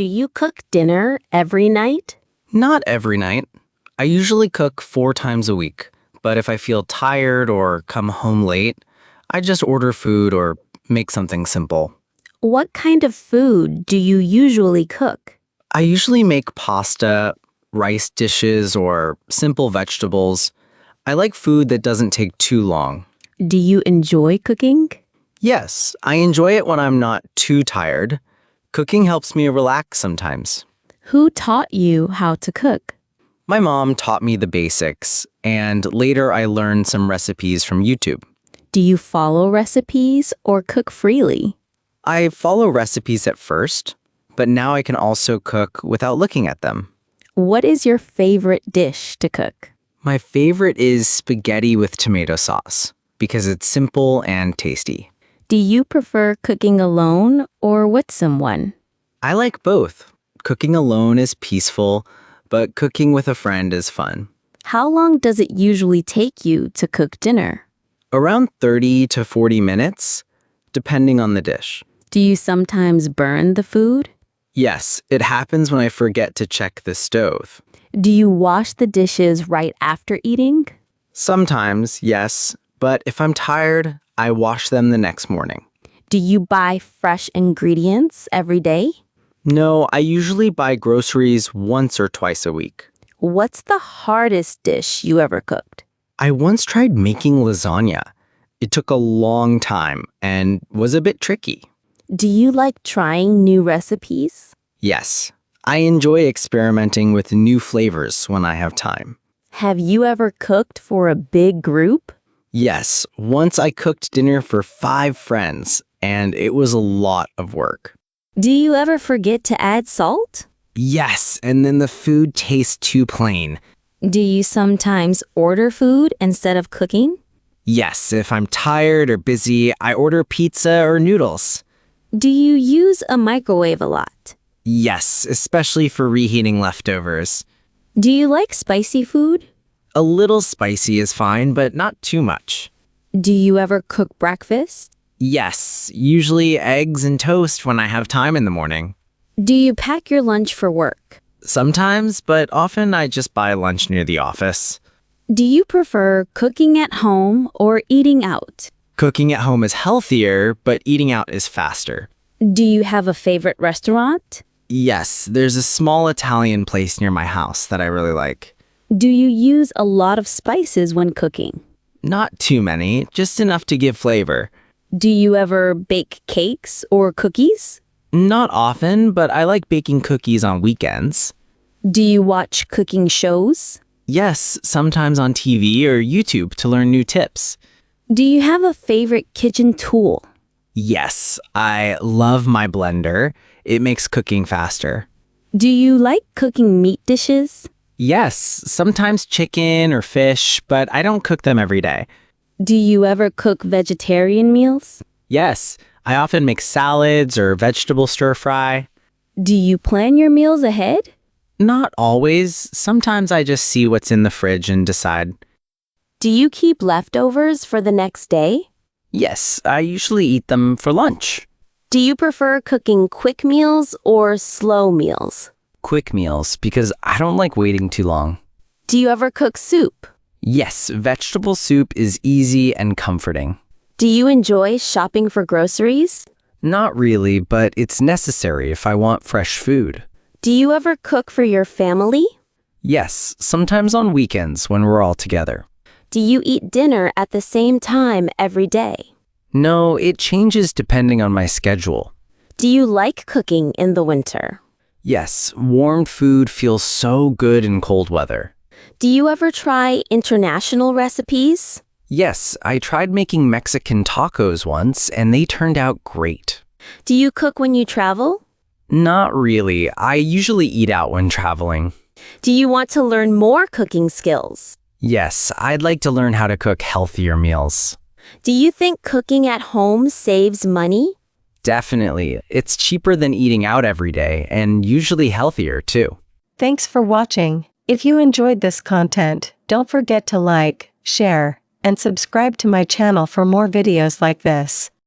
Do you cook dinner every night? Not every night. I usually cook 4 times a week, but if I feel tired or come home late, I just order food or make something simple. What kind of food do you usually cook? I usually make pasta, rice dishes, or simple vegetables. I like food that doesn't take too long. Do you enjoy cooking? Yes, I enjoy it when I'm not too tired. Cooking helps me relax sometimes. Who taught you how to cook? My mom taught me the basics, and later I learned some recipes from YouTube. Do you follow recipes or cook freely? I follow recipes at first, but now I can also cook without looking at them. What is your favorite dish to cook? My favorite is spaghetti with tomato sauce because it's simple and tasty. Do you prefer cooking alone or with someone? I like both. Cooking alone is peaceful, but cooking with a friend is fun. How long does it usually take you to cook dinner? Around 30 to 40 minutes, depending on the dish. Do you sometimes burn the food? Yes, it happens when I forget to check the stove. Do you wash the dishes right after eating? Sometimes, yes, but if I'm tired, I wash them the next morning. Do you buy fresh ingredients every day? No, I usually buy groceries once or twice a week. What's the hardest dish you ever cooked? I once tried making lasagna. It took a long time and was a bit tricky. Do you like trying new recipes? Yes, I enjoy experimenting with new flavors when I have time. Have you ever cooked for a big group? Yes, once I cooked dinner for 5 friends, and it was a lot of work. Do you ever forget to add salt? Yes, and then the food tastes too plain. Do you sometimes order food instead of cooking? Yes, if I'm tired or busy, I order pizza or noodles. Do you use a microwave a lot? Yes, especially for reheating leftovers. Do you like spicy food? A little spicy is fine, but not too much. Do you ever cook breakfast? Yes, usually eggs and toast when I have time in the morning. Do you pack your lunch for work? Sometimes, but often I just buy lunch near the office. Do you prefer cooking at home or eating out? Cooking at home is healthier, but eating out is faster. Do you have a favorite restaurant? Yes, there's a small Italian place near my house that I really like. Do you use a lot of spices when cooking? Not too many, just enough to give flavor. Do you ever bake cakes or cookies? Not often, but I like baking cookies on weekends. Do you watch cooking shows? Yes, sometimes on TV or YouTube to learn new tips. Do you have a favorite kitchen tool? Yes, I love my blender. It makes cooking faster. Do you like cooking meat dishes? Yes, sometimes chicken or fish, but I don't cook them every day. Do you ever cook vegetarian meals? Yes, I often make salads or vegetable stir-fry. Do you plan your meals ahead? Not always. Sometimes I just see what's in the fridge and decide. Do you keep leftovers for the next day? Yes, I usually eat them for lunch. Do you prefer cooking quick meals or slow meals? Quick meals, because I don't like waiting too long. Do you ever cook soup? Yes, vegetable soup is easy and comforting. Do you enjoy shopping for groceries? Not really, but it's necessary if I want fresh food. Do you ever cook for your family? Yes, sometimes on weekends when we're all together. Do you eat dinner at the same time every day? No, it changes depending on my schedule. Do you like cooking in the winter? Yes, warm food feels so good in cold weather. Do you ever try international recipes? Yes, I tried making Mexican tacos once, and they turned out great. Do you cook when you travel? Not really. I usually eat out when traveling. Do you want to learn more cooking skills? Yes, I'd like to learn how to cook healthier meals. Do you think cooking at home saves money? Definitely. It's cheaper than eating out every day, and usually healthier, too. Thanks for watching. If you enjoyed this content, don't forget to like, share, and subscribe to my channel for more videos like this.